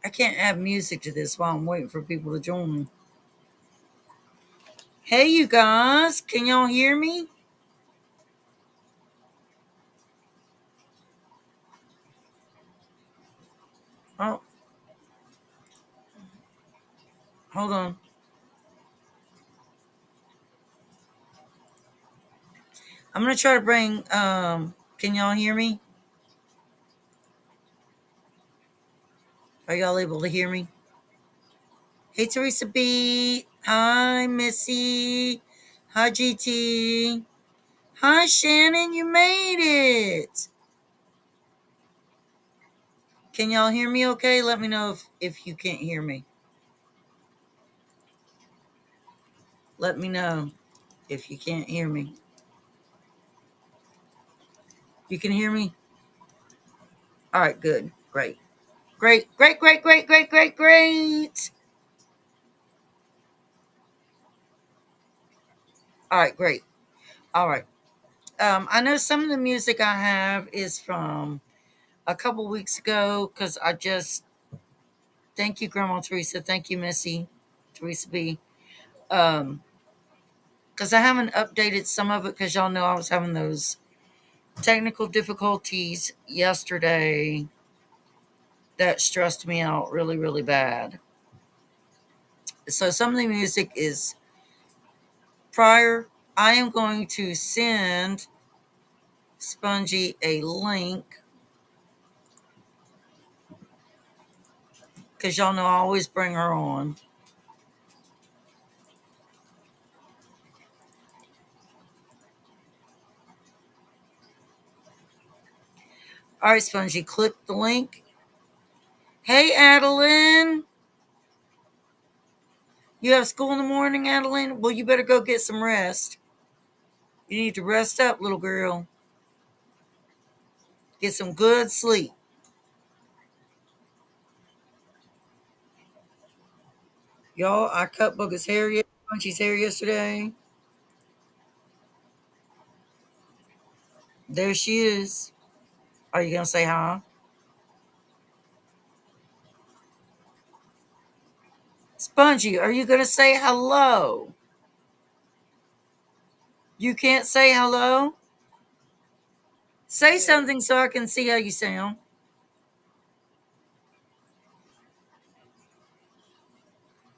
I can't add music to this while I'm waiting for people to join. Hey, you guys, can y'all hear me? Oh, hold on. I'm gonna try to bring. Can y'all hear me? Are y'all able to hear me? Hey, Teresa B. Hi, Missy. Hi, GT. Hi, Shannon. You made it. Can y'all hear me? Okay, let me know if you can't hear me. Let me know if you can't hear me. You can hear me? All right, good. Great. Great, great, great, great, great, great, great. All right, great. All right. I know some of the music I have is from a couple weeks ago because I just thank you, Grandma Teresa. Thank you, Missy, Teresa B. Um, because I haven't updated some of it because y'all know I was having those technical difficulties yesterday that stressed me out really, really bad. So some of the music is prior. I am going to send Spongy a link because y'all know I always bring her on. All right, Spongy, click the link. Hey, Adeline. You have school in the morning, Adeline? Well, you better go get some rest. You need to rest up, little girl. Get some good sleep. Y'all, I cut Booger's hair, Spongy's hair yesterday. There she is. Are you going to say hi? Spongy, are you going to say hello? You can't say hello? Say something so I can see how you sound.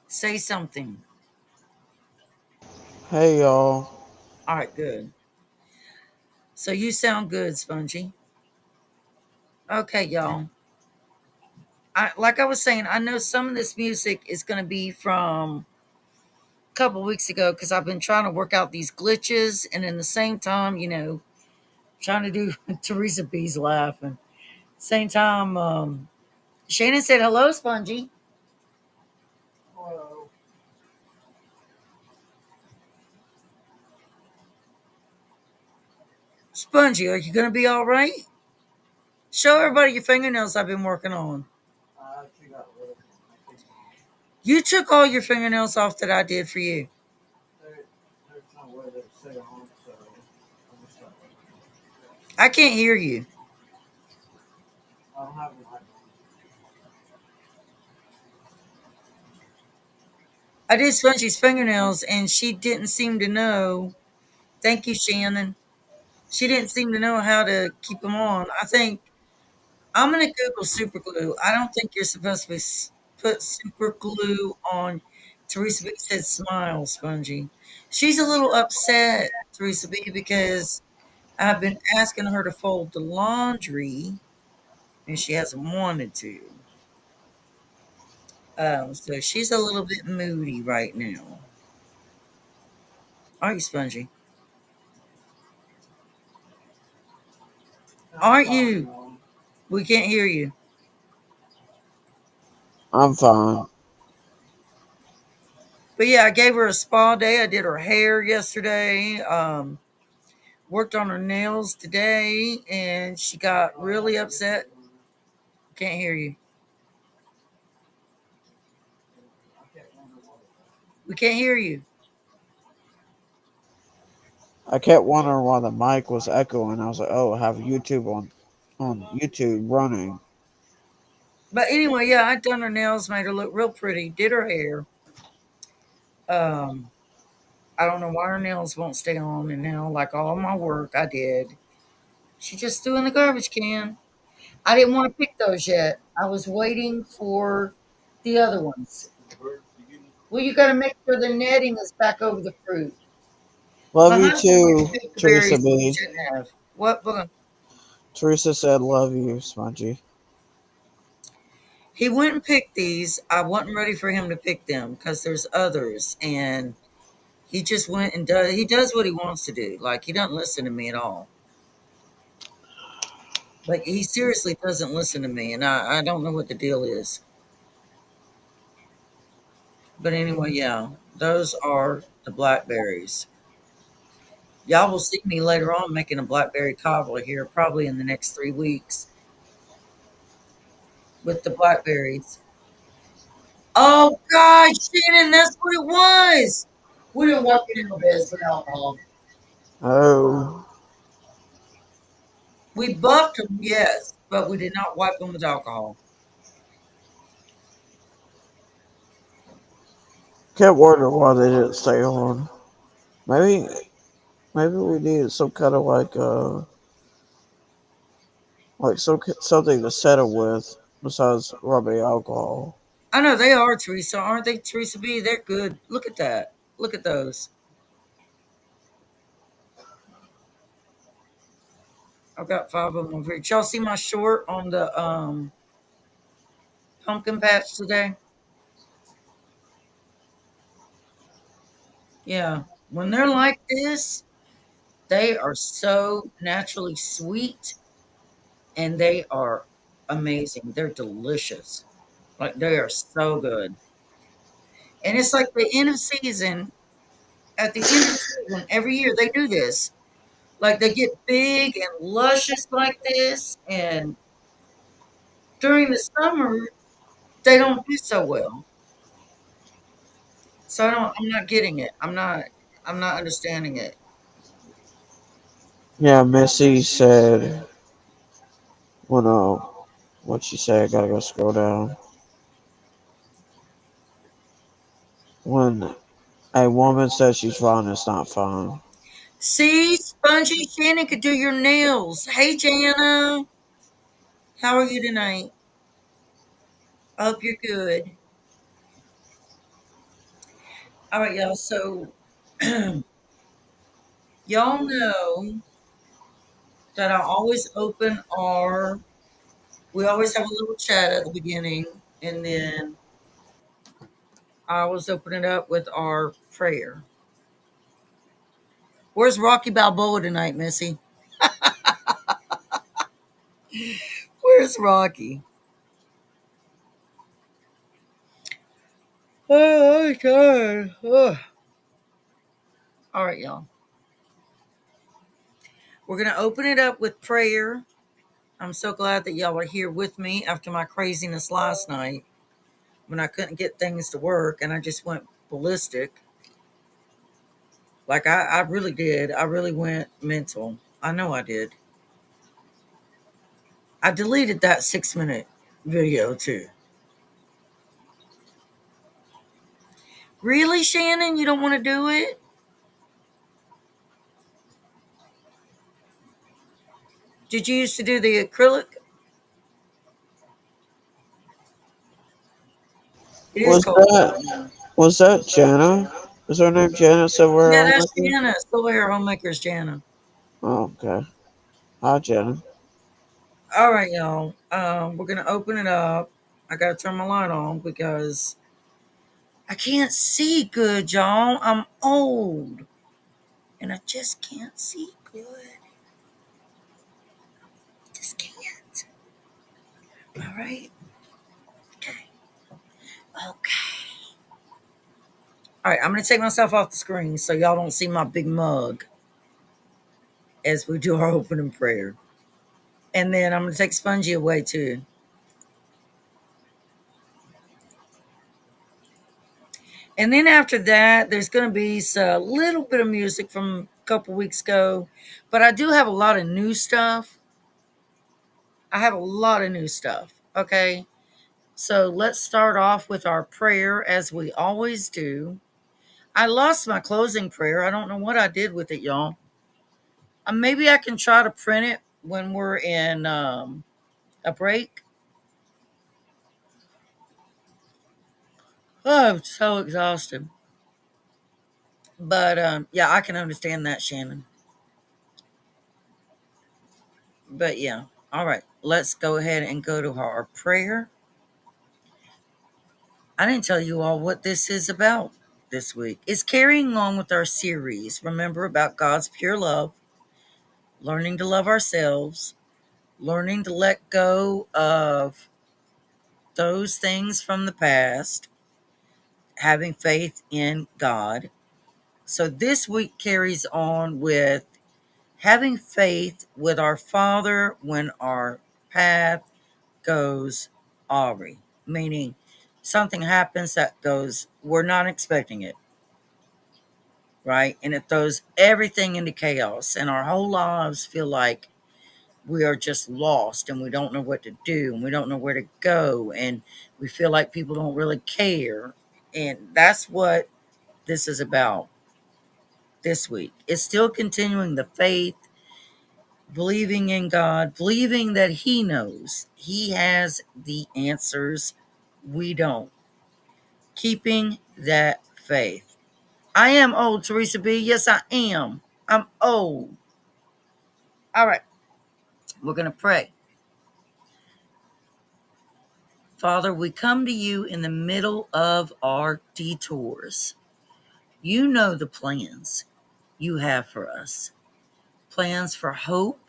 Say something. Hey y'all. All right, good. So you sound good, Spongy. Okay, y'all. Like I was saying, I know some of this music is going to be from a couple weeks ago because I've been trying to work out these glitches, and in the same time, trying to do Teresa B's laugh, and same time, Shannon said hello, Spongy. Hello. Spongy, are you going to be all right? Show everybody your fingernails I've been working on. You took all your fingernails off that I did for you. I can't hear you. I did Spongy's fingernails and she didn't seem to know. Thank you, Shannon. She didn't seem to know how to keep them on. I think I'm going to Google super glue. I don't think you're supposed to put super glue on. Teresa B said smile, Spongy. She's a little upset, Teresa B, because I've been asking her to fold the laundry and she hasn't wanted to. So she's a little bit moody right now. Aren't you, Spongy? Aren't you? We can't hear you. I'm fine. But yeah, I gave her a spa day. I did her hair yesterday. Worked on her nails today, and she got really upset. Can't hear you. We can't hear you. I kept wondering why the mic was echoing. I was like, oh, I have YouTube on YouTube running. But anyway, yeah, I done her nails, made her look real pretty, did her hair. Um, I don't know why her nails won't stay on, and now, like all my work I did, she just threw in the garbage can. I didn't want to pick those yet. I was waiting for the other ones. Well, you got to make sure the netting is back over the fruit. Love My you husband went to too, pick the Teresa berries when he B. shouldn't have. What? Teresa said, "Love you, Spongy." He went and picked these. I wasn't ready for him to pick them because there's others, and he just went and does. He does what he wants to do. Like he doesn't listen to me at all. Like he seriously doesn't listen to me, and I don't know what the deal is. But anyway, yeah, those are the blackberries. Y'all will see me later on making a blackberry cobbler here, probably in the next 3 weeks with the blackberries. Oh God, Shannon, that's what it was. We didn't wipe any of our beds with alcohol. Oh, We buffed them, yes, but we did not wipe them with alcohol. kept wondering why they didn't stay on. Maybe, maybe we needed some kind of like something to set it with besides rubbing alcohol. I know they are, Teresa, aren't they, Teresa B? They're good. Look at that. Look at those. I've got 5 of them over here. Did y'all see my short on the pumpkin patch today? Yeah. When they're like this, they are so naturally sweet and they are amazing. They're delicious. Like they are so good. And it's like the end of season. At the end of season, every year they do this. Like they get big and luscious like this. And during the summer, they don't do so well. So I'm not getting it. I'm not understanding it. Yeah, Missy said when what she said. I gotta go scroll down. When a woman says she's fine, it's not fine. See, Spongy Shannon could do your nails. Hey Jana. How are you tonight? I hope you're good. All right, y'all. So y'all know that I always open our we always have a little chat at the beginning, and then I always open it up with our prayer. Where's Rocky Balboa tonight, Missy? Where's Rocky? Oh, I'm tired. Ugh. All right, y'all. We're gonna open it up with prayer. I'm so glad that y'all are here with me after my craziness last night when I couldn't get things to work and I just went ballistic. Like I really did. I really went mental. I know I did. I deleted that 6 minute video too. Really, Shannon? You don't want to do it? Did you used to do the acrylic? It is Was cold. that Jana? Is her name Jana Silver Yeah, that's Homemaker? Jana. Silver Hair Homemaker's Jana. Oh, okay. Hi, Jana. All right, y'all. We're gonna open it up. I gotta turn my light on because I can't see good, y'all. I'm old and I just can't see good. Just can't. All right. Okay. Okay. All right. I'm gonna take myself off the screen so y'all don't see my big mug as we do our opening prayer. And then I'm gonna take Spongy away too. And then after that, there's going to be a little bit of music from a couple weeks ago, but I do have a lot of new stuff. I have a lot of new stuff. Okay. So let's start off with our prayer as we always do. I lost my closing prayer. I don't know what I did with it, y'all. Maybe I can try to print it when we're in a break. Oh, I'm so exhausted. But yeah, I can understand that, Shannon. But yeah, all right. Let's go ahead and go to our prayer. I didn't tell you all what this is about this week. It's carrying on with our series. Remember about God's pure love, learning to love ourselves, learning to let go of those things from the past, having faith in God. So this week carries on with having faith with our Father when our path goes awry, meaning something happens that goes, we're not expecting it, right? And it throws everything into chaos, and our whole lives feel like we are just lost and we don't know what to do and we don't know where to go, and we feel like people don't really care. And that's what this is about this week. It's still continuing the faith, believing in God, believing that He knows, He has the answers, we don't. Keeping that faith. I am old, Teresa B. Yes, I am. I'm old. All right, we're going to pray. Father, we come to you in the middle of our detours. You know the plans you have for us, plans for hope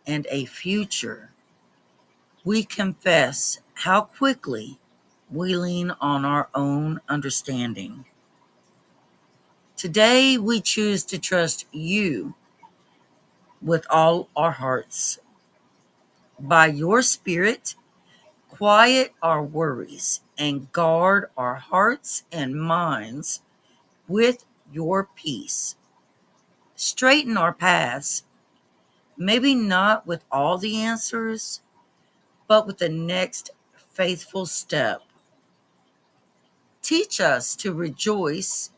and a future. We confess how quickly we lean on our own understanding. Today, we choose to trust you with all our hearts. By your Spirit, quiet our worries and guard our hearts and minds with your peace. Straighten our paths, maybe not with all the answers, but with the next faithful step. Teach us to rejoice,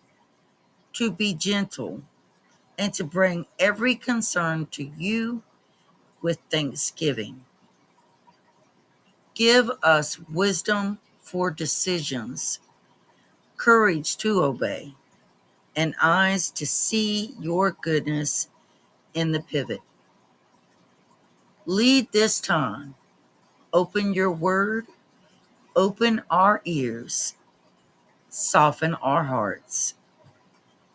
to be gentle, and to bring every concern to you with thanksgiving. Give us wisdom for decisions, courage to obey, and eyes to see your goodness in the pivot. Lead this time. Open your word, open our ears, soften our hearts.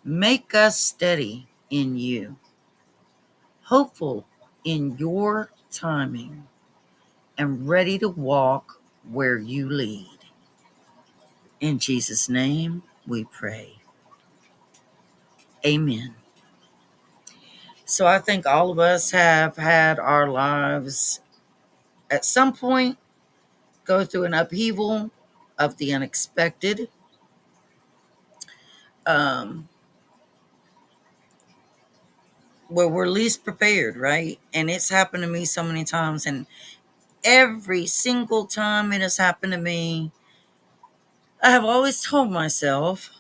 Make us steady in you, hopeful in your timing, and ready to walk where you lead. In Jesus' name we pray. Amen. So I think all of us have had our lives at some point go through an upheaval of the unexpected. Um, where we're least prepared, right? And it's happened to me so many times. And every single time it has happened to me, I have always told myself,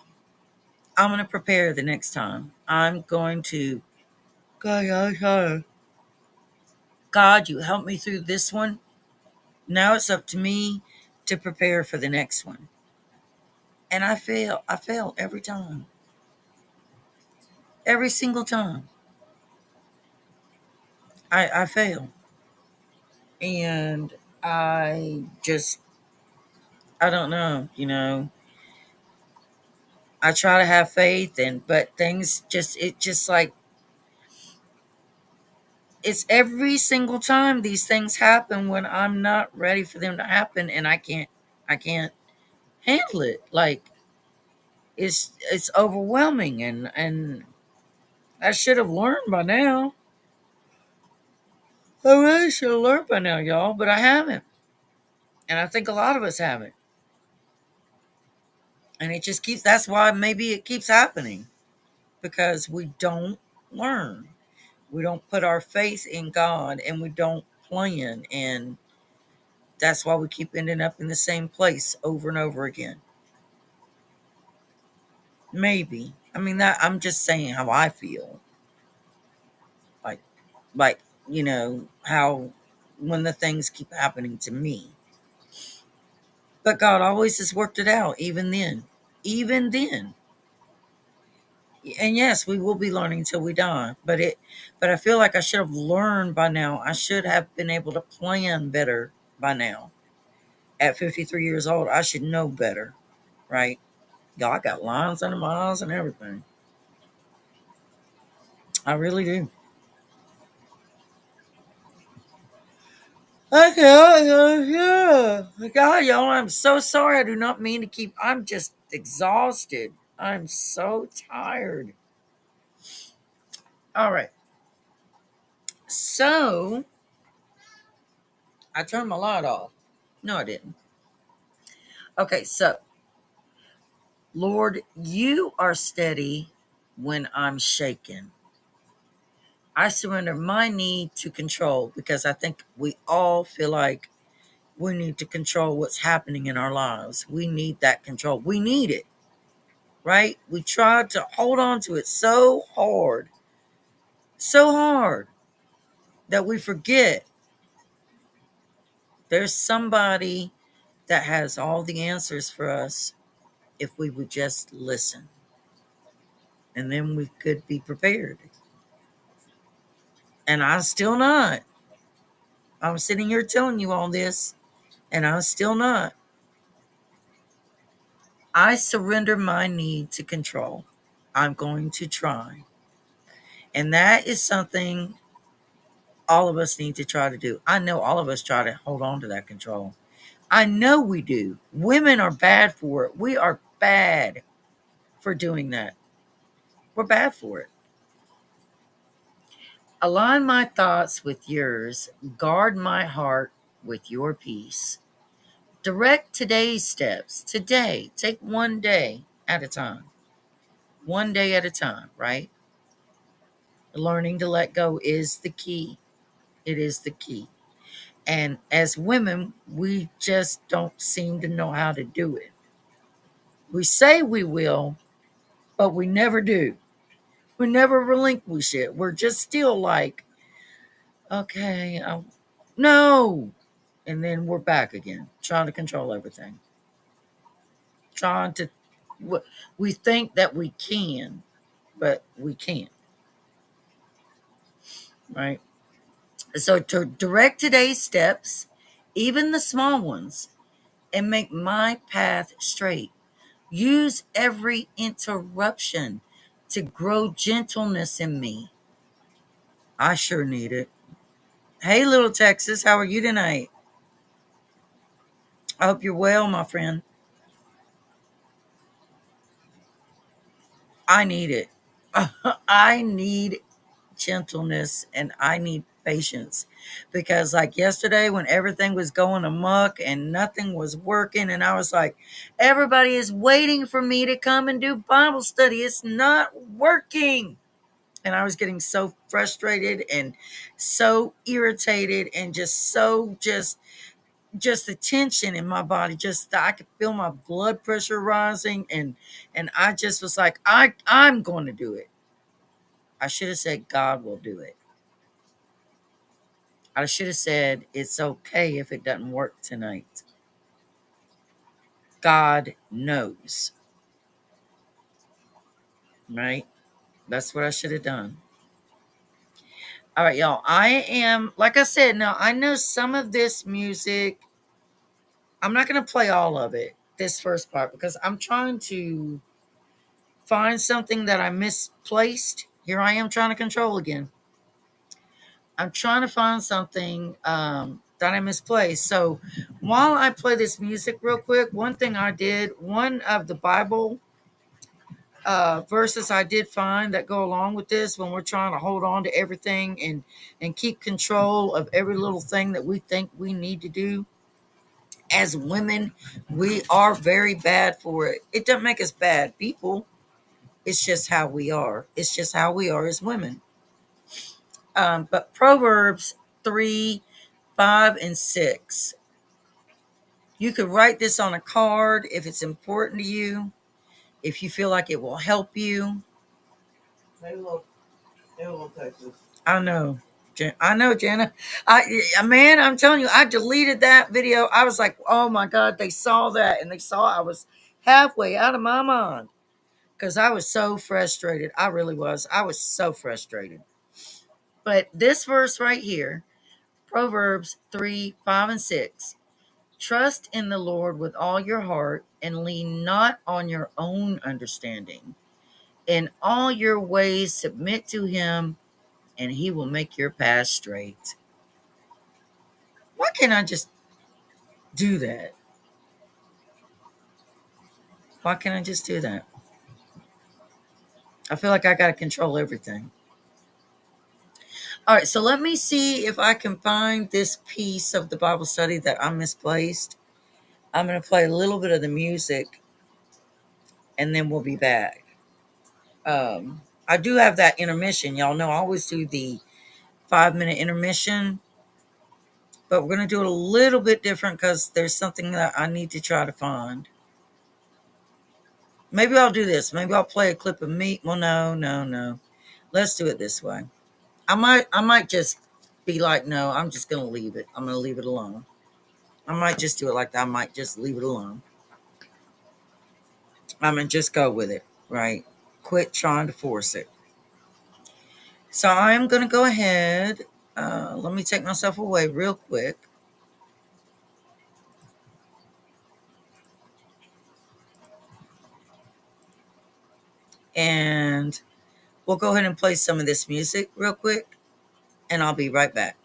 I'm going to prepare the next time. I'm going to, God, you help me through this one. Now it's up to me to prepare for the next one. And I fail. I fail every time. Every single time. I fail. And I just, I don't know, I try to have faith, and but things just, it just like, it's every single time these things happen when I'm not ready for them to happen, and I can't handle it. Like, it's overwhelming, and I should have learned by now. I really should have learned by now, y'all, but I haven't. And I think a lot of us haven't. And it just keeps, that's why maybe it keeps happening, because we don't learn. We don't put our faith in God, and we don't plan, and That's why we keep ending up in the same place over and over again. Maybe. I mean, that I'm just saying how I feel. Like, like how when the things keep happening to me. But God always has worked it out, even then. Even then. And yes, we will be learning till we die. But I feel like I should have learned by now. I should have been able to plan better by now. At 53 years old, I should know better, right? Y'all, I got lines under my eyes and everything. I really do. Okay, yeah. God, y'all, I'm so sorry. I do not mean to keep. I'm just exhausted. I'm so tired. All right. So I turned my light off. No, I didn't. Okay, so Lord, you are steady when I'm shaken. I surrender my need to control because I think we all feel like we need to control what's happening in our lives. We need that control. We need it, right? We try to hold on to it so hard that we forget there's somebody that has all the answers for us if we would just listen. And then we could be prepared. And I'm still not. I'm sitting here telling you all this, and I'm still not. I surrender my need to control. I'm going to try. And that is something all of us need to try to do. I know all of us try to hold on to that control. I know we do. Women are bad for it. We are bad for doing that. We're bad for it. Align my thoughts with yours. Guard my heart with your peace. Direct today's steps. Today, take one day at a time. One day at a time, right? Learning to let go is the key. It is the key. And as women, we just don't seem to know how to do it. We say we will, but we never do. We never relinquish it. We're just still like, okay, no. And then we're back again, trying to control everything. Trying to, we think that we can, but we can't, right? So to direct today's steps, even the small ones, and make my path straight. Use every interruption to grow gentleness in me. I sure need it. Hey, little Texas, how are you tonight? I hope you're well, my friend. I need it. I need gentleness and I need patience because, like yesterday, when everything was going amok and nothing was working, and I was like, everybody is waiting for me to come and do Bible study. It's not working. And I was getting so frustrated and so irritated and just the tension in my body, just I could feel my blood pressure rising, and I just was like, I'm going to do it. I should have said God will do it. I should have said it's okay if it doesn't work tonight. God knows, right? That's what I should have done. All right, y'all. I am, like I said, now I know some of this music. I'm not going to play all of it, this first part, because I'm trying to find something that I misplaced. Here I am trying to control again. I'm trying to find something that I misplaced. So while I play this music real quick, one thing I did, one of the Bible verses I did find that go along with this when we're trying to hold on to everything and keep control of every little thing that we think we need to do. As women, we are very bad for it. It doesn't make us bad people. It's just how we are. It's just how we are as women. But Proverbs 3, 5, and 6. You could write this on a card if it's important to you, if you feel like it will help you. Hey, look. Hey, little Texas. I know. I know, Jenna. Man, I'm telling you, I deleted that video. I was like, oh my God, they saw that and they saw I was halfway out of my mind because I was so frustrated. I really was. I was so frustrated. But this verse right here, Proverbs 3, 5, and 6. Trust in the Lord with all your heart and lean not on your own understanding. In all your ways, submit to him, and he will make your path straight. Why can't I just do that? Why can't I just do that? I feel like I got to control everything. All right, so let me see if I can find this piece of the Bible study that I misplaced. I'm going to play a little bit of the music and then we'll be back. I do have that intermission. Y'all know I always do the 5-minute intermission, but we're going to do it a little bit different because there's something that I need to try to find. Maybe I'll do this. Maybe I'll play a clip of me. Well, no. Let's do it this way. I might just be like, no, I'm just going to leave it. I'm going to leave it alone. I might just do it like that. I might just leave it alone. I'm going to just go with it, right? Quit trying to force it. So I'm going to go ahead. Let me take myself away real quick. And we'll go ahead and play some of this music real quick. And I'll be right back.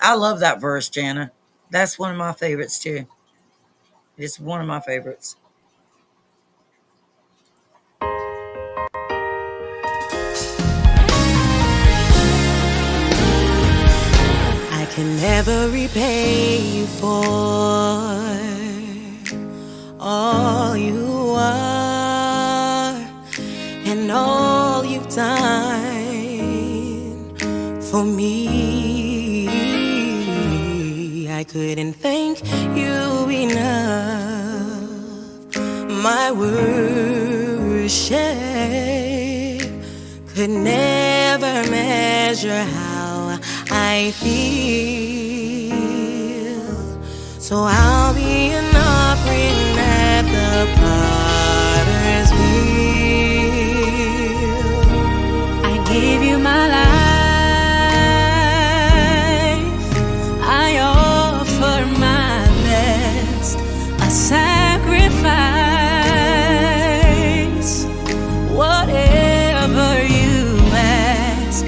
I love that verse, Jana. That's one of my favorites too. It's one of my favorites. I can never repay you for all you are and all you've done for me. I couldn't thank you enough. My worship could never measure how I feel. So I'll be an offering at the potter's wheel. I give you my life. I offer my best, a sacrifice. Whatever you ask,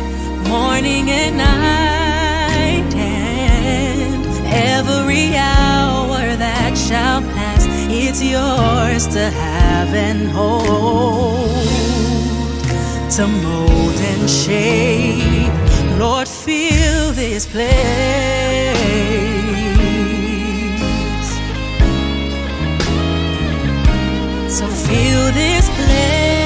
morning and night, and every hour that shall pass, it's yours to have and hold, to mold and shape. Lord, fill this place. So fill this place.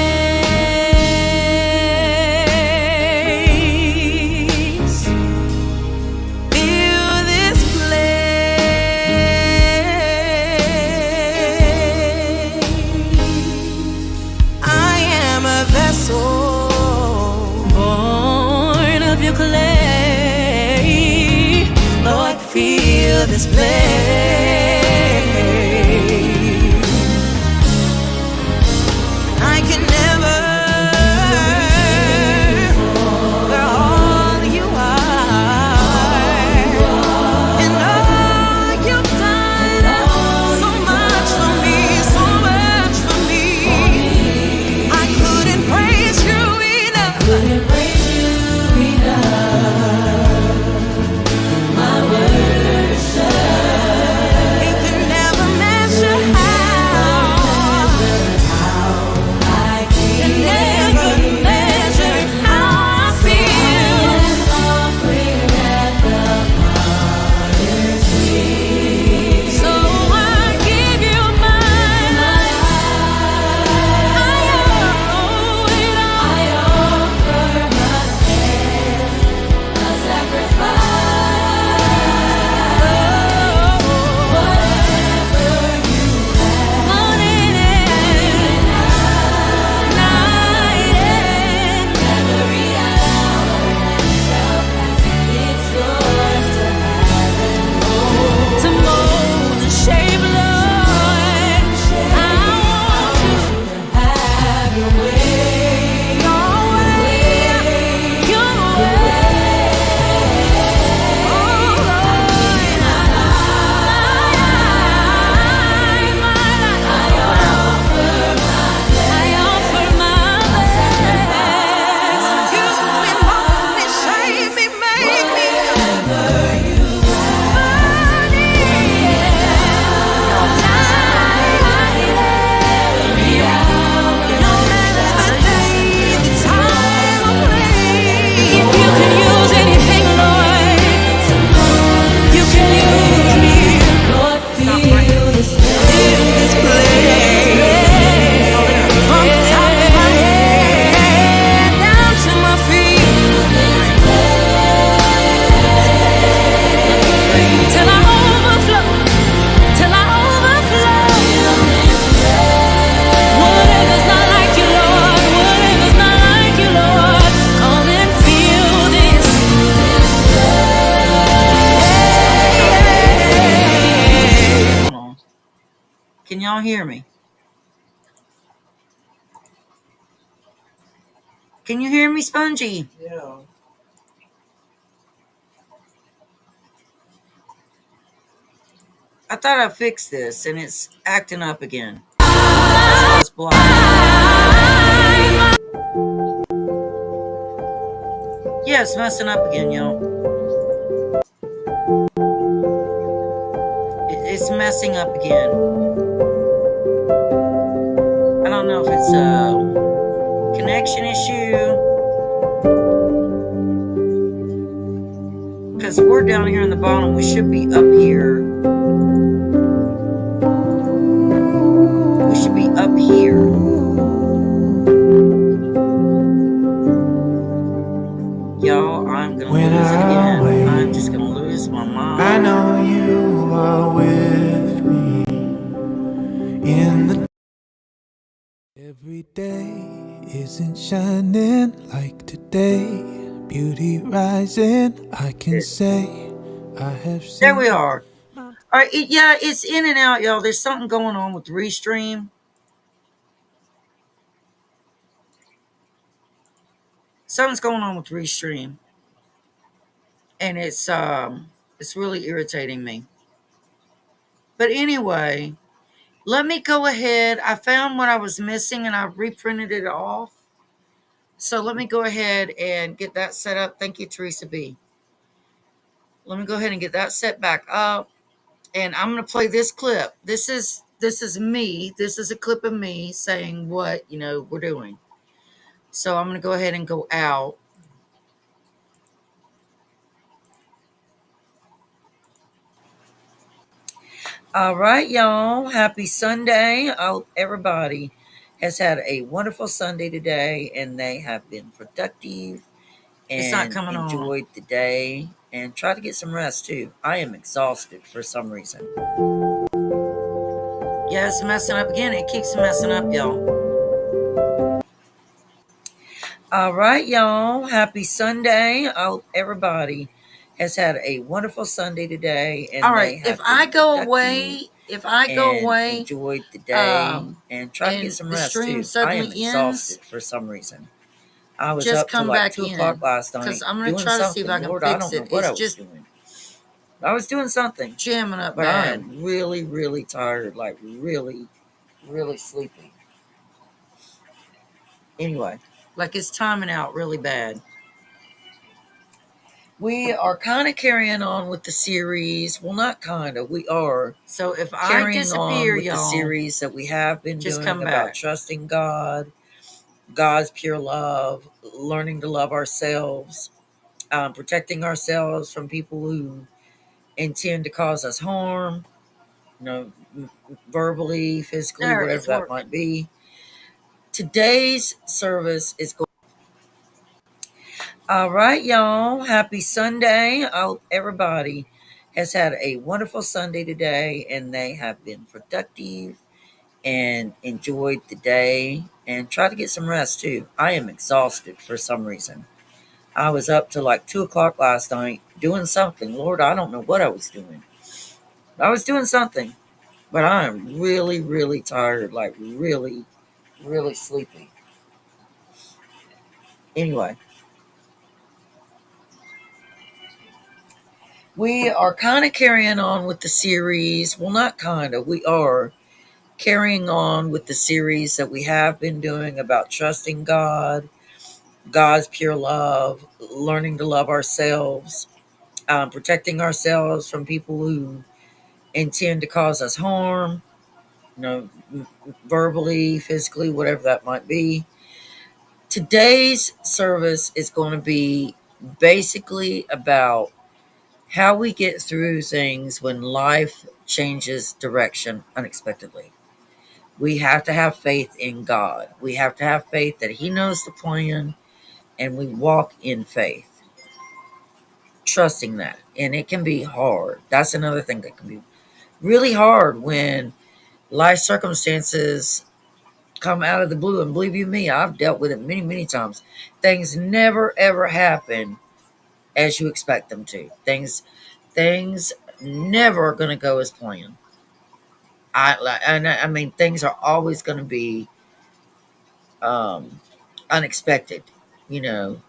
Clay, Lord, fill this place. I can never we're all you are, and all you've done so much for me, so much for me. I couldn't praise you enough. Can y'all hear me? Can you hear me, Spongy? Yeah. I thought I fixed this and it's acting up again. That's why it's blocking. Yeah, it's messing up again, y'all. It's messing up again. I don't know if it's a connection issue. Because we're down here in the bottom. We should be up here. We should be up here. Y'all, I'm going to lose it again. I'm just going to lose my mind. I know you are with me in the every day isn't shining like today. Beauty rising, I can say I have seen. There we are. All right, yeah, it's in and out, y'all. There's something going on with Restream. Something's going on with Restream, and it's really irritating me. But anyway, let me go ahead. I found what I was missing, and I reprinted it off. So let me go ahead and get that set up. Thank you, Teresa B. Let me go ahead and get that set back up, and I'm going to play this clip. This is me. This is a clip of me saying what we're doing. So I'm going to go ahead and go out. All right, y'all. Happy Sunday. I hope everybody has had a wonderful Sunday today and they have been productive and enjoyed the day and try to get some rest too. I am exhausted for some reason. Yeah, it's messing up again. It keeps messing up, y'all. All right, y'all. Happy Sunday. I hope everybody has had a wonderful Sunday today. And all right, if I go away, enjoyed the day and try to get some rest too. I am exhausted for some reason. I was up till like 2:00 last night. Because I'm going to try to see if I can fix it. I don't know what I was doing. I was doing something. Jamming up, but I'm really, really tired. Like really, really sleepy. Anyway, like it's timing out really bad. We are kind of carrying on with the series. Well, not kind of. We are. So if I disappear, with the series that we have been just doing about trusting God, God's pure love, learning to love ourselves, protecting ourselves from people who intend to cause us harm, verbally, physically, whatever that might be. Today's service is going. All right, y'all. Happy Sunday. I hope everybody has had a wonderful Sunday today and they have been productive and enjoyed the day and try to get some rest too. I am exhausted for some reason. I was up till like 2:00 last night doing something. Lord, I don't know what I was doing. I was doing something, but I am really, really tired, like really, really sleepy. Anyway, we are kind of carrying on with the series. Well, not kind of. We are carrying on with the series that we have been doing about trusting God, God's pure love, learning to love ourselves, protecting ourselves from people who intend to cause us harm, verbally, physically, whatever that might be. Today's service is going to be basically about how we get through things when life changes direction unexpectedly. We have to have faith in God. We have to have faith that He knows the plan, and we walk in faith, trusting that. And it can be hard. That's another thing that can be really hard when life circumstances come out of the blue. And believe you me, I've dealt with it many, many times. Things never, ever happen as you expect them to. Things never are going to go as planned. I mean, things are always going to be um, unexpected, you know,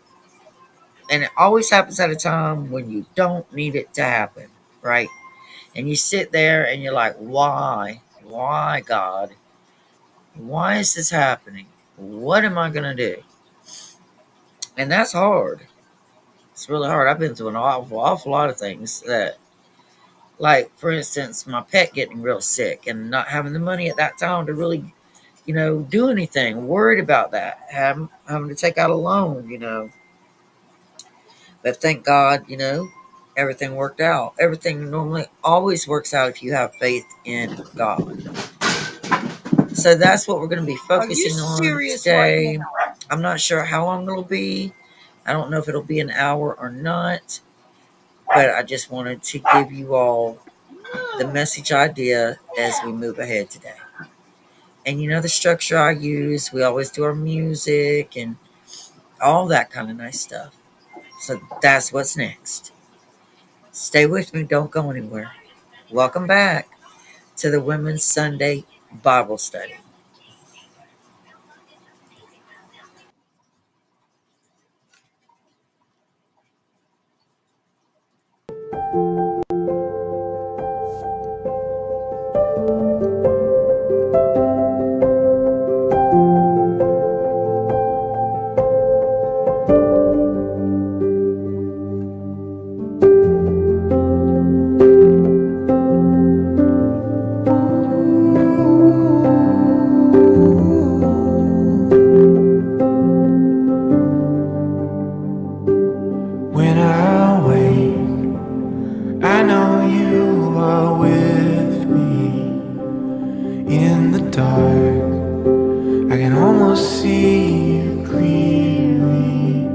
and it always happens at a time when you don't need it to happen, right? And you sit there and you're like, why, God, why is this happening? What am I going to do? And that's hard. It's really hard. I've been through an awful lot of things that, like, for instance, my pet getting real sick and not having the money at that time to really, do anything. Worried about that. Having to take out a loan, But thank God, everything worked out. Everything normally always works out if you have faith in God. So that's what we're going to be Are you focusing on serious right today. now? I'm not sure how long it'll be. I don't know if it'll be an hour or not, but I just wanted to give you all the message idea as we move ahead today. And the structure I use, we always do our music and all that kind of nice stuff. So that's what's next. Stay with me, don't go anywhere. Welcome back to the Women's Sunday Bible Study. When I wake, I know you are with me. In the dark, I can almost see you clearly.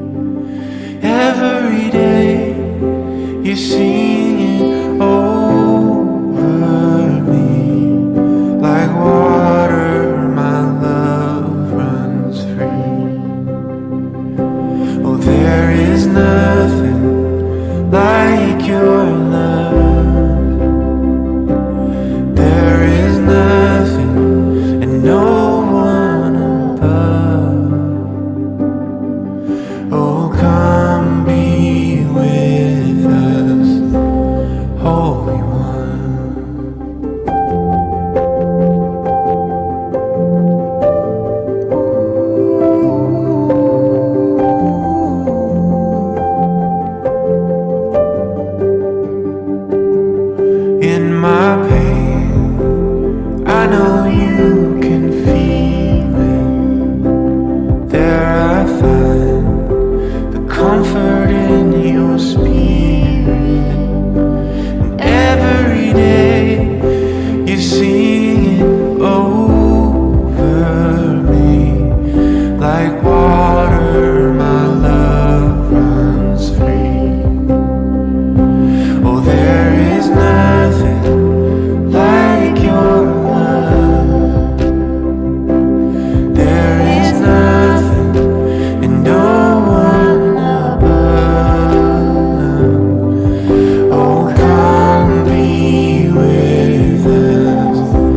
Every day, you're singing over me. Like water, my love runs free. Oh, there is nothing like your love. There is nothing and no one above. Oh, come be with us, Holy One. In my pain, I know you can feel it. There I find the comfort in your spirit. And every day you're singing over me. Like water, my love runs free. Oh, there is nothing like your love. There is nothing and no one above. Oh, come be with us,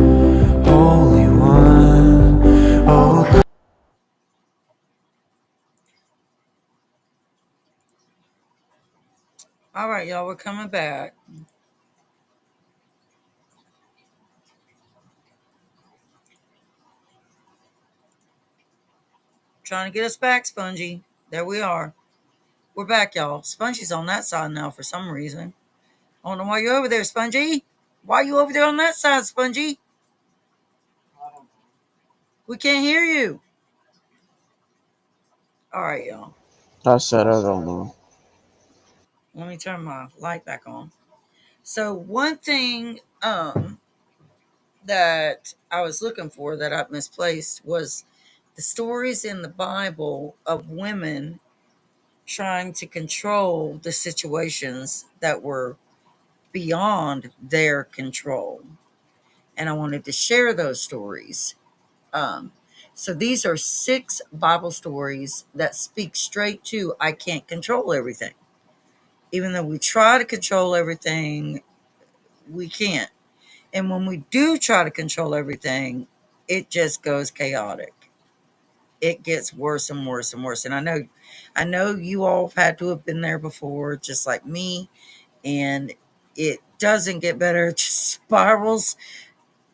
Holy One. Oh, All right, y'all, we're coming back. Trying to get us back, Spongy. There we are. We're back, y'all. Spongy's on that side now for some reason. I don't know why you're over there, Spongy. Why are you over there on that side, Spongy? We can't hear you. All right, y'all. I said I don't know. Let me turn my light back on. So one thing that I was looking for that I misplaced was the stories in the Bible of women trying to control the situations that were beyond their control. And I wanted to share those stories. Um, so these are 6 Bible stories that speak straight to I can't control everything. Even though we try to control everything, we can't. And when we do try to control everything, it just goes chaotic. It gets worse and worse and worse. And I know you all have had to have been there before, just like me, and it doesn't get better. It just spirals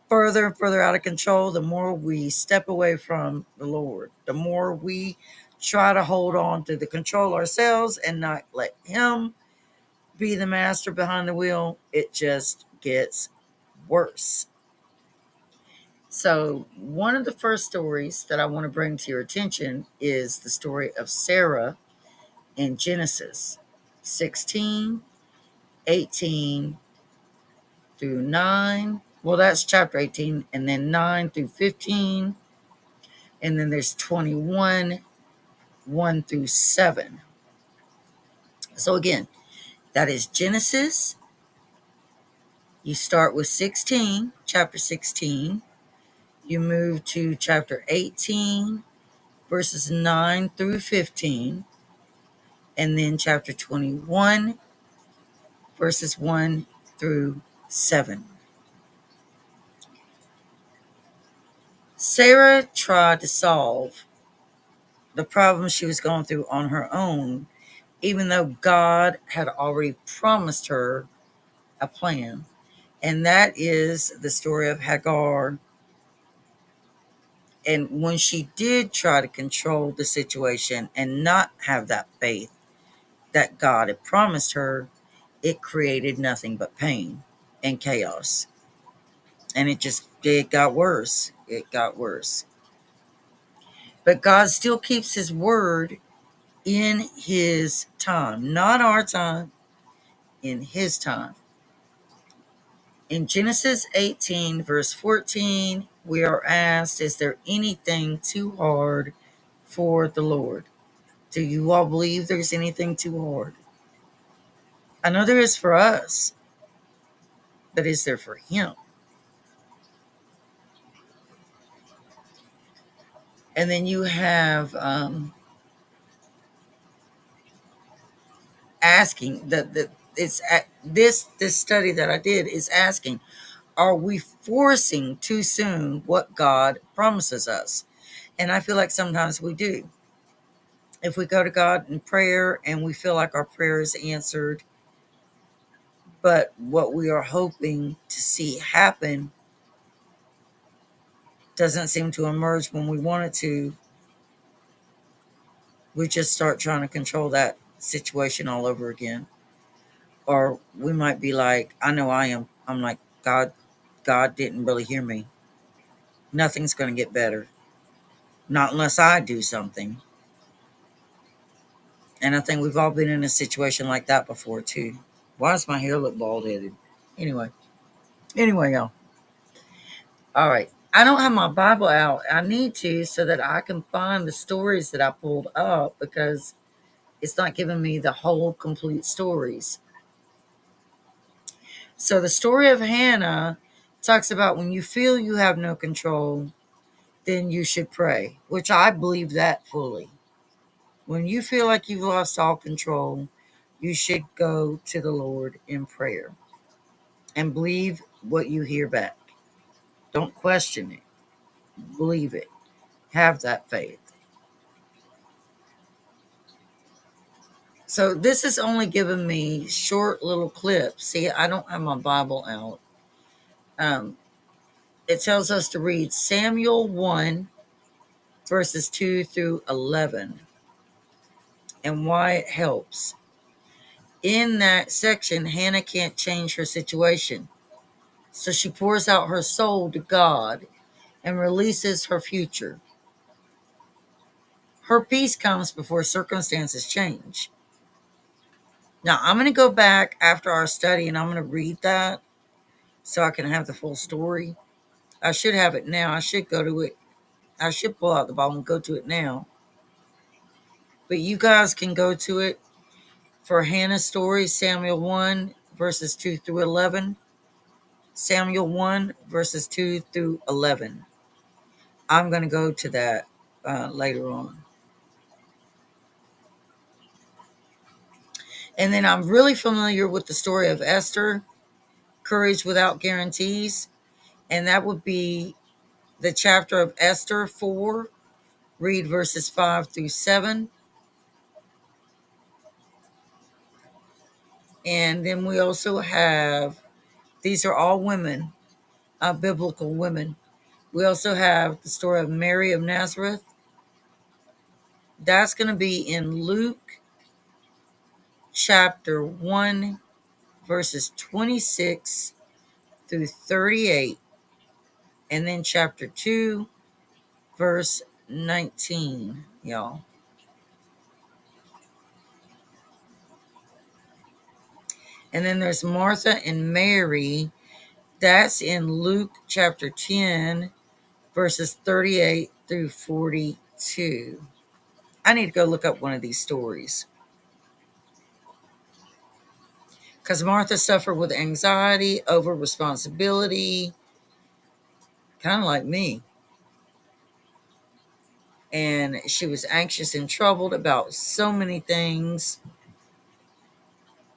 further and further out of control. The more we step away from the Lord, the more we try to hold on to the control ourselves and not let Him be the master behind the wheel, it just gets worse. So, one of the first stories that I want to bring to your attention is the story of Sarah in Genesis 16, 18 through 9. Well, that's chapter 18, and then 9 through 15. And then there's 21, 1 through 7. So, again, that is Genesis. You start with 16, chapter 16. You move to chapter 18, verses 9 through 15. And then chapter 21, verses 1 through 7. Sarah tried to solve the problem she was going through on her own, even though God had already promised her a plan. And that is the story of Hagar. And when she did try to control the situation and not have that faith that God had promised her, it created nothing but pain and chaos. And it got worse. It got worse. But God still keeps His word in His time, not our time, in His time. In Genesis 18, verse 14, we are asked, is there anything too hard for the Lord? Do you all believe there's anything too hard? I know there is for us, but is there for Him? And then you have asking that it's this study that I did is asking, are we forcing too soon what God promises us? And I feel like sometimes we do. If we go to God in prayer and we feel like our prayer is answered, but what we are hoping to see happen doesn't seem to emerge when we want it to, we just start trying to control that situation all over again. Or we might be like, I know I am. I'm like, God didn't really hear me. Nothing's going to get better. Not unless I do something. And I think we've all been in a situation like that before too. Why does my hair look bald headed? Anyway, y'all. All right. I don't have my Bible out. I need to so that I can find the stories that I pulled up because it's not giving me the whole complete stories. So the story of Hannah talks about when you feel you have no control, then you should pray, which I believe that fully. When you feel like you've lost all control, you should go to the Lord in prayer and believe what you hear back. Don't question it. Believe it. Have that faith. So this is only giving me short little clips. See, I don't have my Bible out. It tells us to read Samuel 1, verses 2 through 11, and why it helps. In that section, Hannah can't change her situation. So she pours out her soul to God and releases her future. Her peace comes before circumstances change. Now, I'm going to go back after our study and I'm going to read that so I can have the full story. I should have it now. I should go to it. I should pull out the Bible and go to it now. But you guys can go to it for Hannah's story, Samuel 1, verses 2 through 11. Samuel 1, verses 2 through 11. I'm going to go to that later on. And then I'm really familiar with the story of Esther Courage Without Guarantees. And that would be the chapter of Esther 4, read verses 5 through 7. And then we also have, these are all women, biblical women. We also have the story of Mary of Nazareth. That's going to be in Luke chapter 1, verses 26 through 38. And then chapter 2, verse 19, y'all. And then there's Martha and Mary. That's in Luke chapter 10, verses 38 through 42. I need to go look up one of these stories. Because Martha suffered with anxiety over responsibility, kind of like me. And she was anxious and troubled about so many things.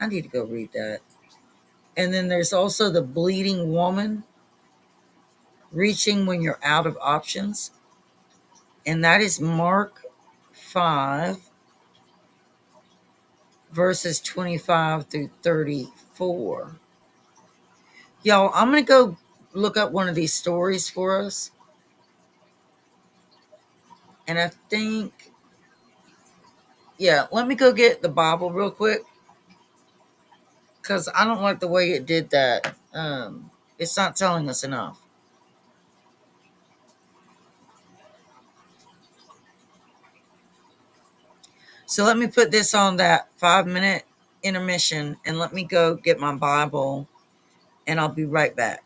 I need to go read that. And then there's also the bleeding woman, reaching when you're out of options. And that is Mark 5, verses 25 through 34. Y'all, I'm going to go look up one of these stories for us. And I think, yeah, let me go get the Bible real quick. Because I don't like the way it did that. It's not telling us enough. So let me put this on that 5-minute intermission and let me go get my Bible and I'll be right back.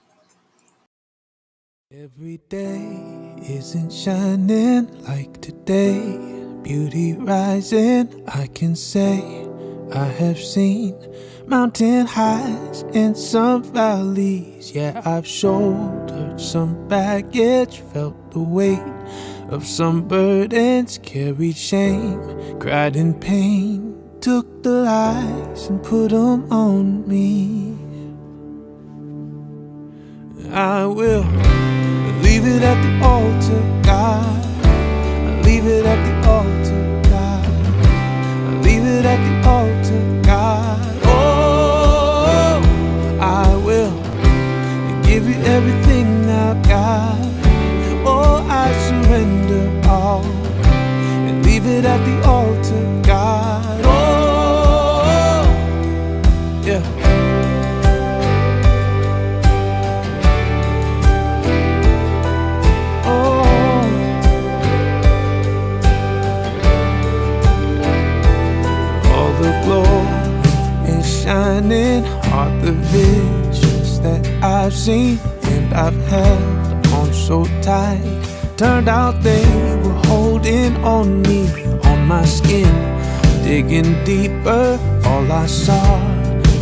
Every day isn't shining like today. Beauty rising, I can say. I have seen mountain highs and some valleys. Yeah, I've shouldered some baggage, felt the weight of some burdens, carried shame, cried in pain, took the lies and put them on me. I will leave it at the altar, God. I leave it at the altar, God. I leave it at the altar, God. Oh, I will give you everything I've got. Oh, I surrender all and leave it at the altar, God. Oh, yeah. Shining are the visions that I've seen and I've held on so tight. Turned out they were holding on me, on my skin, digging deeper. All I saw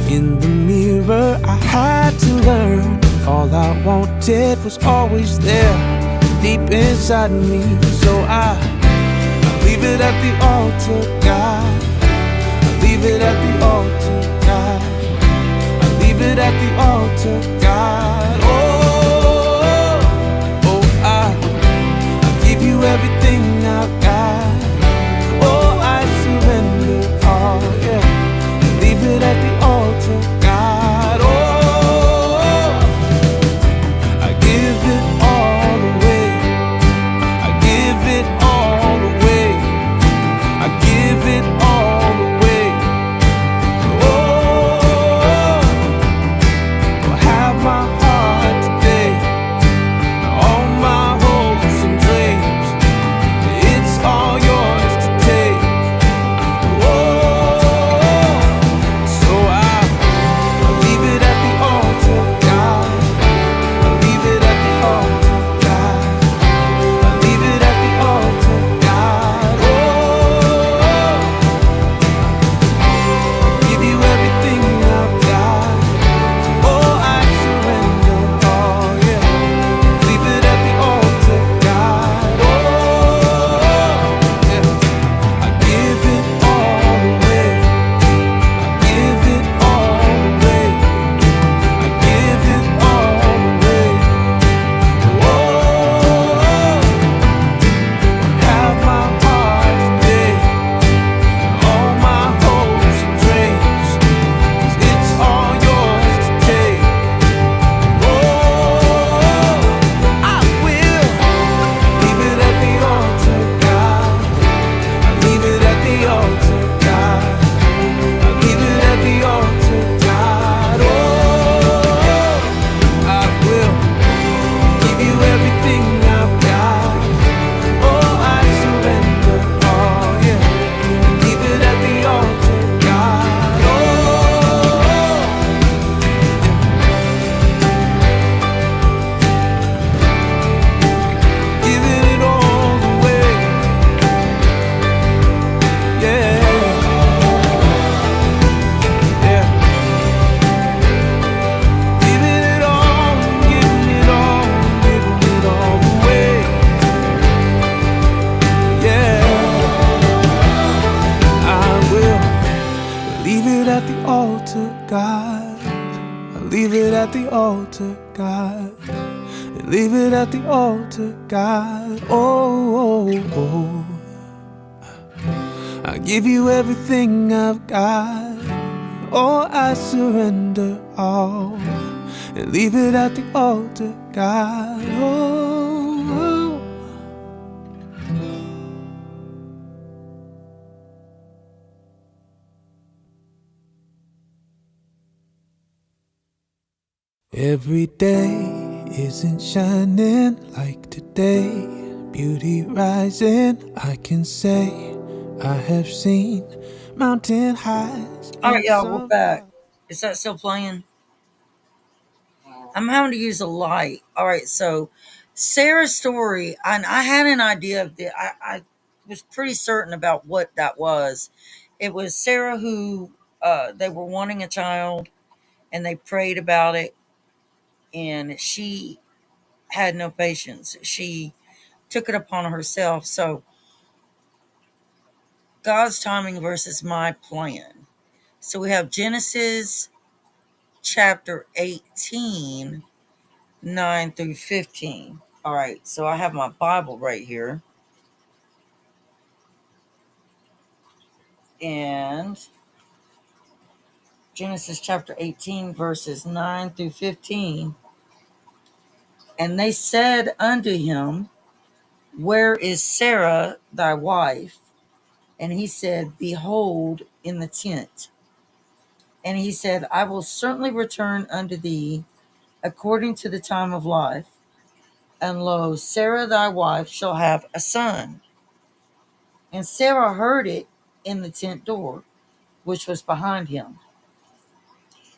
in the mirror, I had to learn. All I wanted was always there, deep inside me. So I leave it at the altar, God. Leave it at the altar, God. I leave it at the altar, God. Oh, oh, I give you everything I've got. Oh, I surrender all, yeah. Leave it at the altar, God. Oh, I give it all away. I give it all away. I give it all away. My heart altar, God. And leave it at the altar, God. Oh, oh, oh. I give you everything I've got. Oh, I surrender all. And leave it at the altar, God. Oh, oh. Every day isn't shining like today. Beauty rising, I can say I have seen mountain highs All right, and y'all, we're some back. valleys. Is that still playing? I'm having to use a light. All right, so Sarah's story, and I had an idea of I was pretty certain about what that was. It was Sarah who they were wanting a child, and they prayed about it, and she had no patience. She took it upon herself. So God's timing versus my plan. So we have Genesis chapter 18, 9 through 15. All right, so I have my Bible right here. And Genesis chapter 18, verses 9 through 15. And they said unto him, where is Sarah thy wife? And he said, behold, in the tent. And he said, I will certainly return unto thee according to the time of life. And lo, Sarah thy wife shall have a son. And Sarah heard it in the tent door, which was behind him.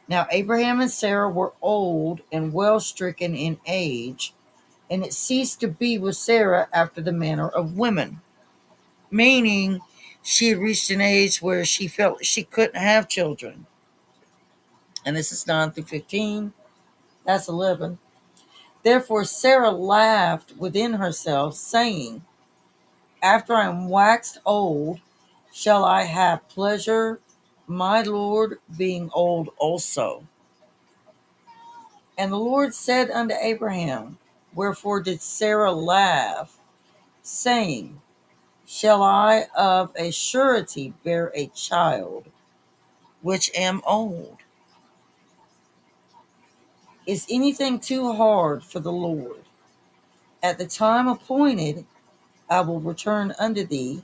Now Abraham and Sarah were old and well stricken in age, and it ceased to be with Sarah after the manner of women, meaning she had reached an age where she felt she couldn't have children. And this is 9 through 15. That's 11. Therefore Sarah laughed within herself, saying, after I am waxed old, shall I have pleasure, my Lord being old also? And the Lord said unto Abraham, wherefore did Sarah laugh, saying, shall I of a surety bear a child, which am old? Is anything too hard for the Lord? At the time appointed, I will return unto thee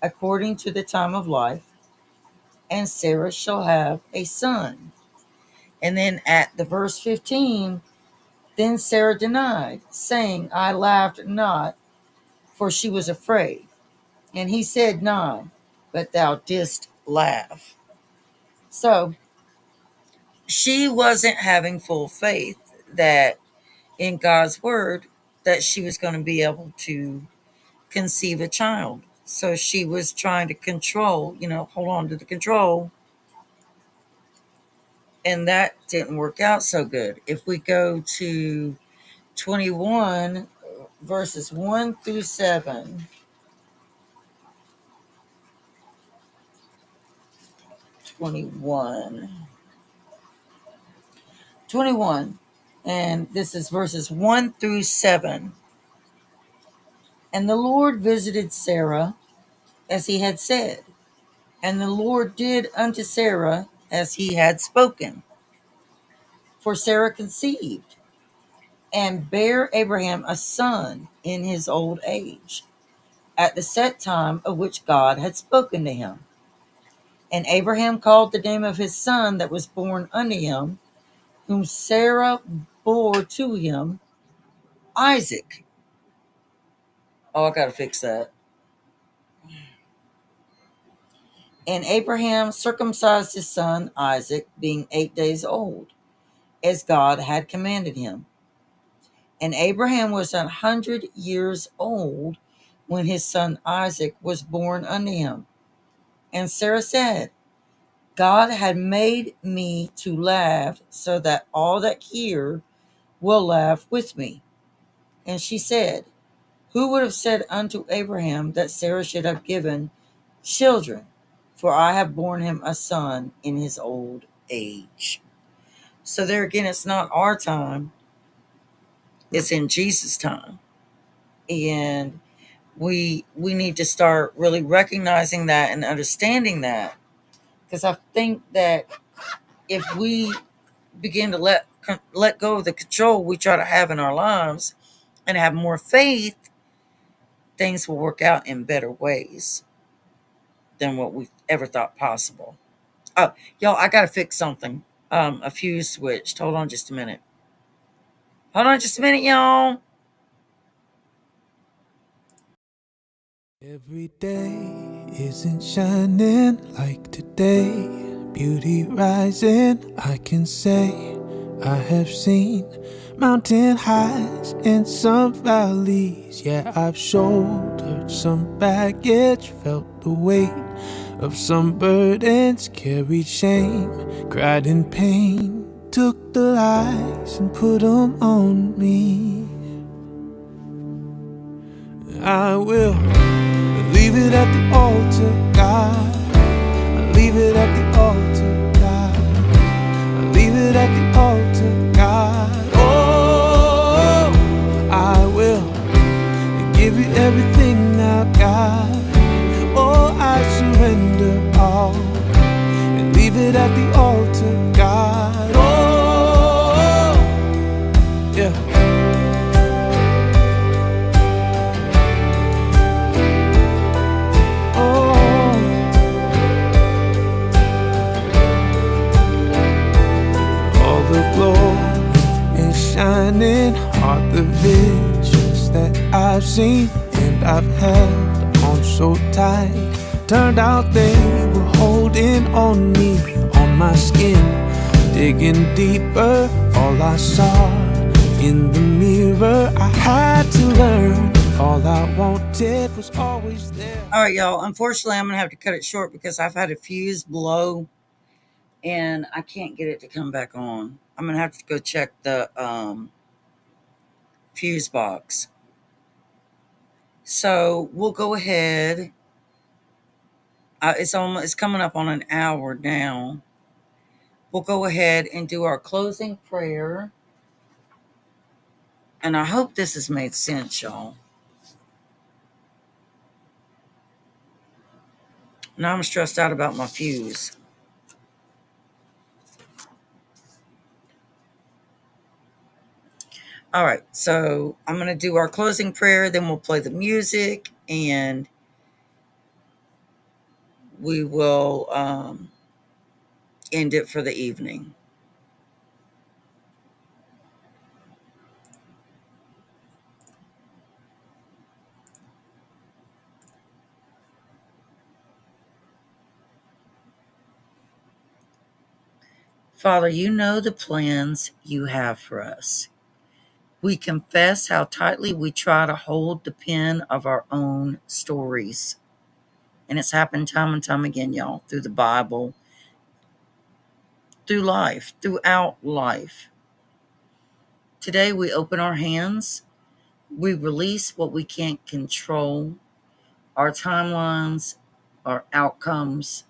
according to the time of life, and Sarah shall have a son. And then at the verse 15, then Sarah denied, saying, I laughed not, for she was afraid. And he said, no, but thou didst laugh. So she wasn't having full faith that in God's word that she was going to be able to conceive a child. So she was trying to control, hold on to the control. And that didn't work out so good. If we go to 21, verses 1 through 7, 21, 21, and this is verses 1 through 7. And the Lord visited Sarah as he had said, and the Lord did unto Sarah as he had spoken. For Sarah conceived and bare Abraham a son in his old age, at the set time of which God had spoken to him. And Abraham called the name of his son that was born unto him, whom Sarah bore to him, Isaac. Oh, I got to fix that. And Abraham circumcised his son Isaac, being 8 days old, as God had commanded him. And Abraham was 100 years old when his son Isaac was born unto him. And Sarah said, God had made me to laugh, so that all that hear will laugh with me. And she said, who would have said unto Abraham that Sarah should have given children? For I have borne him a son in his old age. So there again, it's not our time, it's in Jesus' time. And we need to start really recognizing that and understanding that, because I think that if we begin to let go of the control we try to have in our lives and have more faith, things will work out in better ways than what we ever thought possible. Oh, y'all, I gotta fix something. A fuse switched. Hold on just a minute. Hold on just a minute, y'all. Every day isn't shining like today. Beauty rising, I can say I have seen mountain highs and some valleys. Yeah, I've shouldered some baggage, felt the weight of some burdens, carried shame, cried in pain, took the lies and put them on me. I will leave it at the altar, God. I leave it at the altar, God. I leave it at the altar, God. Oh, I will give you everything I've got. Oh, I surrender all and leave it at the altar, God. Oh, yeah. Oh. All the glory is shining, are the visions that I've seen and I've held on so tight. Turned out they were holding on me, on my skin, digging deeper. All I saw in the mirror, I had to learn. All I wanted was always there. All right, y'all. Unfortunately, I'm gonna have to cut it short because I've had a fuse blow and I can't get it to come back on. I'm gonna have to go check the fuse box. So we'll go ahead. It's coming up on an hour now. We'll go ahead and do our closing prayer. And I hope this has made sense, y'all. Now I'm stressed out about my fuse. All right, so I'm going to do our closing prayer, then we'll play the music, and we will end it for the evening. Father, you know the plans you have for us. We confess how tightly we try to hold the pen of our own stories. And it's happened time and time again, y'all, through the Bible, through life, throughout life. Today we open our hands, we release what we can't control, our timelines, our outcomes,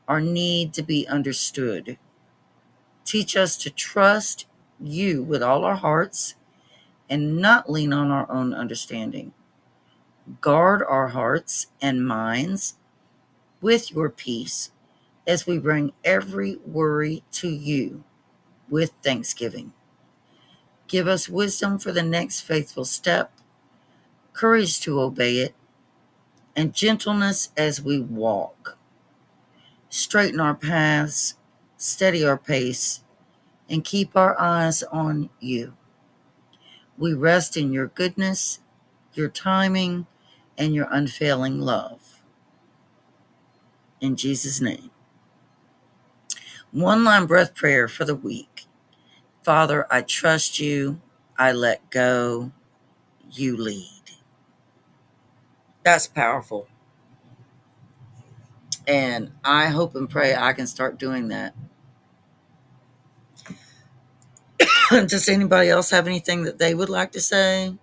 our need to be understood. Teach us to trust you with all our hearts and not lean on our own understanding. Guard our hearts and minds with your peace as we bring every worry to you with thanksgiving. Give us wisdom for the next faithful step, courage to obey it, and gentleness as we walk. Straighten our paths, steady our pace, and keep our eyes on you. We rest in your goodness, your timing, and your unfailing love. In Jesus' name. One line breath prayer for the week. Father, I trust you. I let go. You lead. That's powerful. And I hope and pray I can start doing that. Does anybody else have anything that they would like to say?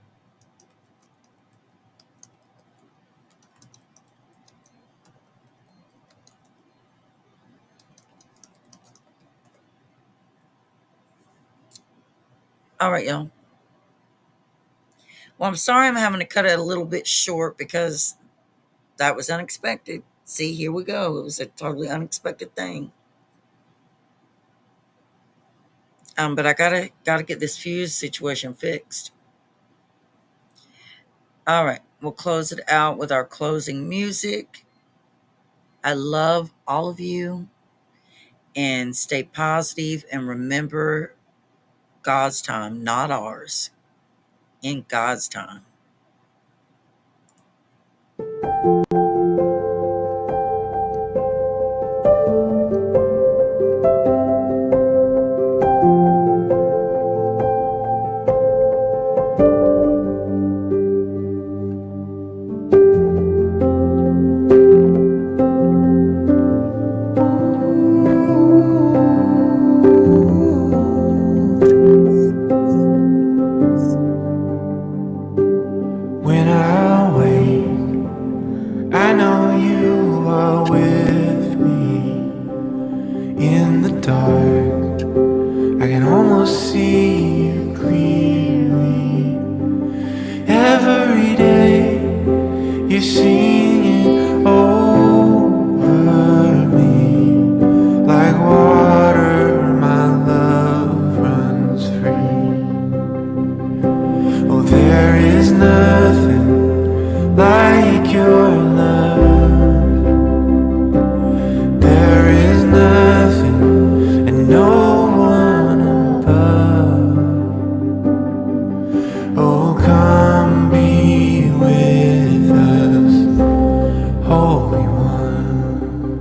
All right, y'all. Well, I'm sorry I'm having to cut it a little bit short because that was unexpected. See, here we go. It was a totally unexpected thing. But I gotta get this fuse situation fixed. All right, we'll close it out with our closing music. I love all of you, and stay positive and remember God's time, not ours. In God's time. When I wake, I know you are with me. In the dark, I can almost see you clearly. Every day, you're singing over me. Like water, my love runs free. Oh, there is nothing like your love. There is nothing and no one above. Oh, come be with us, Holy One.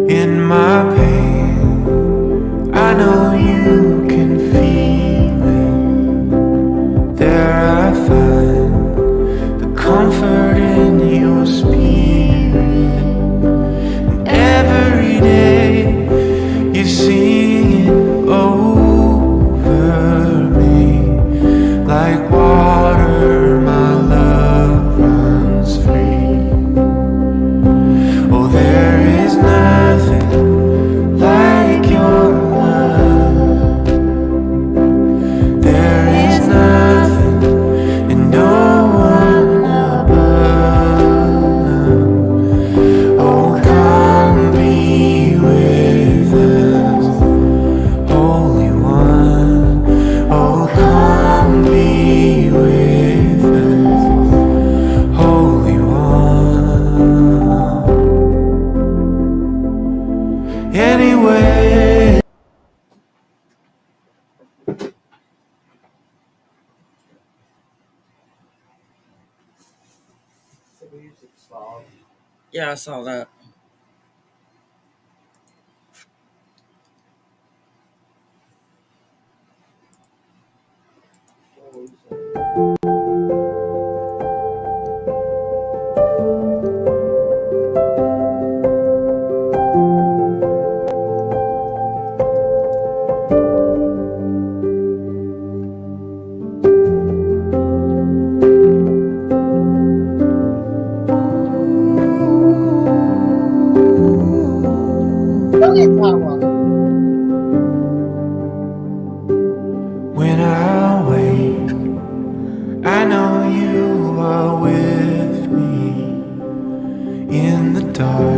In my pain, I know you can feel it. There I find the comfort in your spirit. And every day you're singing over me. Like water, my love runs free. Oh, there is nothing like your love. There is nothing and no one above. Oh, come be with us, Holy One. Oh, come be with us, Holy One. Anyway. Yeah, I saw that. When I wake, I know you are with me. In the dark,